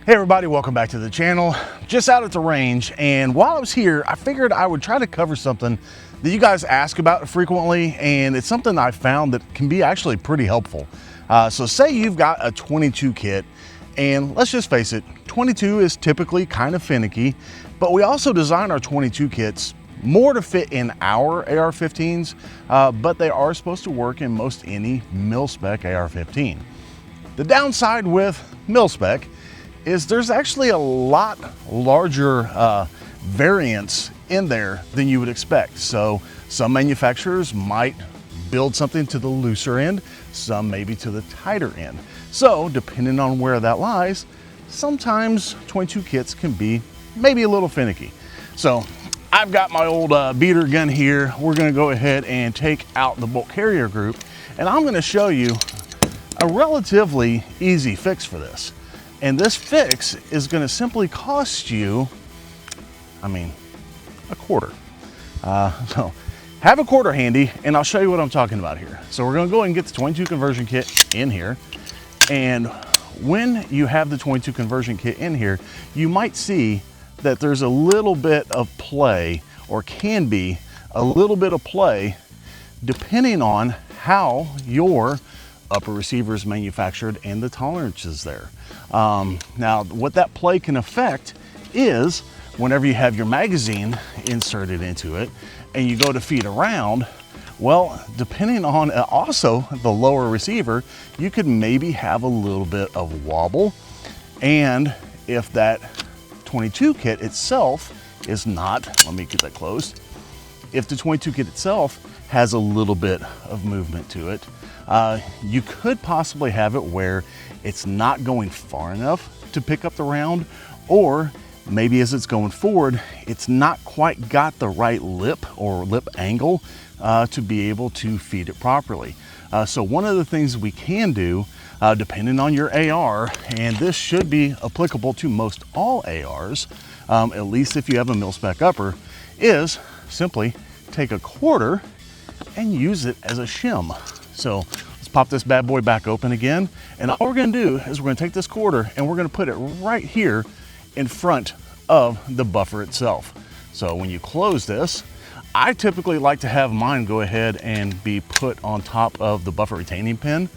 Hey everybody, welcome back to the channel. Just out at the range, and while I was here, I figured I would try to cover something that you guys ask about frequently, and it's something I found that can be actually pretty helpful. So say you've got a 22 kit, and let's just face it, 22 is typically kind of finicky, but we also design our 22 kits more to fit in our AR-15s, but they are supposed to work in most any mil-spec AR-15. The downside with mil-spec is there's actually a lot larger variance in there than you would expect. So some manufacturers might build something to the looser end, some maybe to the tighter end. So depending on where that lies, sometimes 22 kits can be maybe a little finicky. So I've got my old beater gun here. We're gonna go ahead and take out the bolt carrier group, and I'm gonna show you a relatively easy fix for this. And this fix is gonna simply cost you, a quarter. So have a quarter handy, and I'll show you what I'm talking about here. So we're gonna go ahead and get the 22 conversion kit in here. And when you have the 22 conversion kit in here, you might see that there's a little bit of play, or can be a little bit of play, depending on how your upper receiver is manufactured and the tolerances there. Now, what that play can affect is whenever you have your magazine inserted into it and you go to feed around, well, depending on also the lower receiver, you could maybe have a little bit of wobble. And if that 22 kit itself is not, let me get that closed. If the 22 kit itself has a little bit of movement to it, you could possibly have it where it's not going far enough to pick up the round, or maybe as it's going forward, it's not quite got the right lip or lip angle to be able to feed it properly. So one of the things we can do, depending on your AR, and this should be applicable to most all ARs, at least if you have a mil-spec upper, is simply take a quarter and use it as a shim. So let's pop this bad boy back open again. And all we're gonna do is we're gonna take this quarter and we're gonna put it right here in front of the buffer itself. So when you close this, I typically like to have mine go ahead and be put on top of the buffer retaining pin.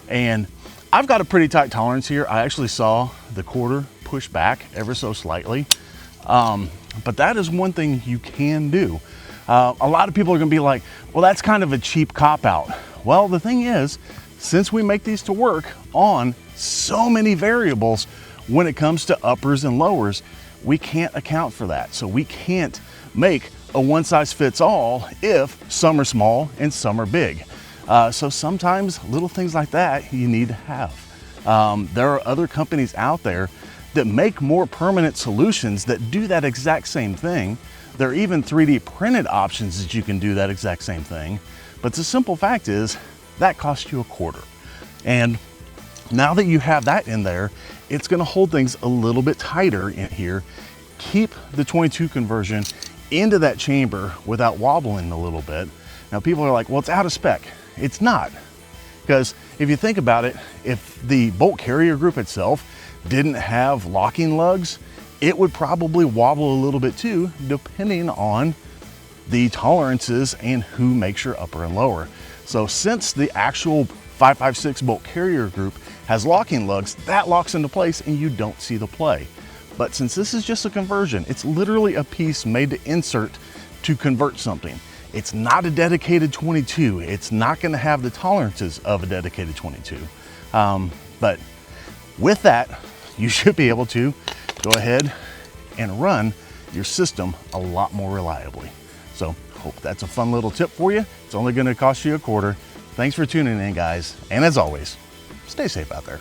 And I've got a pretty tight tolerance here. I actually saw the quarter push back ever so slightly. But that is one thing you can do. A lot of people are gonna be like, well, that's kind of a cheap cop-out. Well, the thing is, since we make these to work on so many variables when it comes to uppers and lowers, we can't account for that. So we can't make a one-size-fits-all if some are small and some are big. So sometimes little things like that you need to have. There are other companies out there that make more permanent solutions that do that exact same thing. There are even 3D printed options that you can do that exact same thing. But the simple fact is that costs you a quarter. And now that you have that in there, it's gonna hold things a little bit tighter in here. Keep the 22 conversion into that chamber without wobbling a little bit. Now people are like, well, it's out of spec. It's not. Because if you think about it, if the bolt carrier group itself didn't have locking lugs, it would probably wobble a little bit too, depending on the tolerances and who makes your upper and lower. So since the actual 556 bolt carrier group has locking lugs, that locks into place and you don't see the play. But since this is just a conversion, it's literally a piece made to insert to convert something. It's not a dedicated 22. It's not gonna have the tolerances of a dedicated 22. But with that, you should be able to go ahead and run your system a lot more reliably. So hope that's a fun little tip for you. It's only gonna cost you a quarter. Thanks for tuning in, guys. And as always, stay safe out there.